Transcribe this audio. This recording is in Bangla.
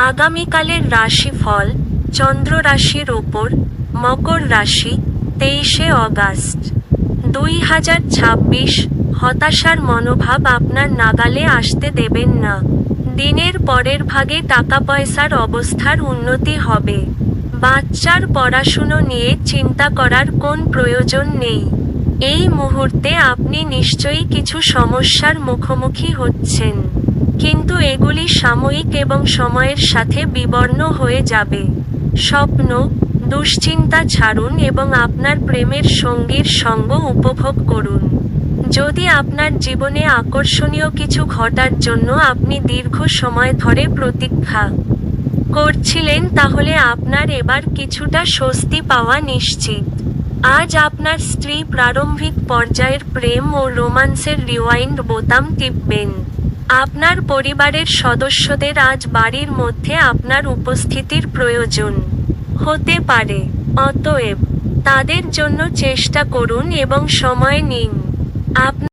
আগামীকালের রাশিফল, চন্দ্র রাশির ওপর, মকর রাশি, 23শে অগাস্ট 2026। হতাশার মনোভাব আপনার নাগালে আসতে দেবেন না। দিনের পরের ভাগে টাকা পয়সার অবস্থার উন্নতি হবে। বাচ্চার পড়াশুনো নিয়ে চিন্তা করার কোন প্রয়োজন নেই। এই মুহূর্তে আপনি নিশ্চয়ই কিছু সমস্যার মুখোমুখি হচ্ছেন, কিন্তু এগুলি সাময়িক এবং সময়ের সাথে বিবর্ণ হয়ে যাবে। স্বপ্ন, দুশ্চিন্তা ছাড়ুন এবং আপনার প্রেমের সঙ্গীর সঙ্গ উপভোগ করুন। যদি আপনার জীবনে আকর্ষণীয় কিছু ঘটার জন্য আপনি দীর্ঘ সময় ধরে প্রতীক্ষা করছিলেন, তাহলে আপনার এবার কিছুটা স্বস্তি পাওয়া নিশ্চিত। আজ আপনার স্ত্রী প্রারম্ভিক পর্যায়ের প্রেম ও রোমান্সের রিওয়াইন্ড বোতাম টিপবেন। আপনার পরিবারের সদস্যদের আজ বাড়ির মধ্যে আপনার উপস্থিতির প্রয়োজন হতে পারে। অতএব, তাদের জন্য চেষ্টা করুন এবং সময় নিন।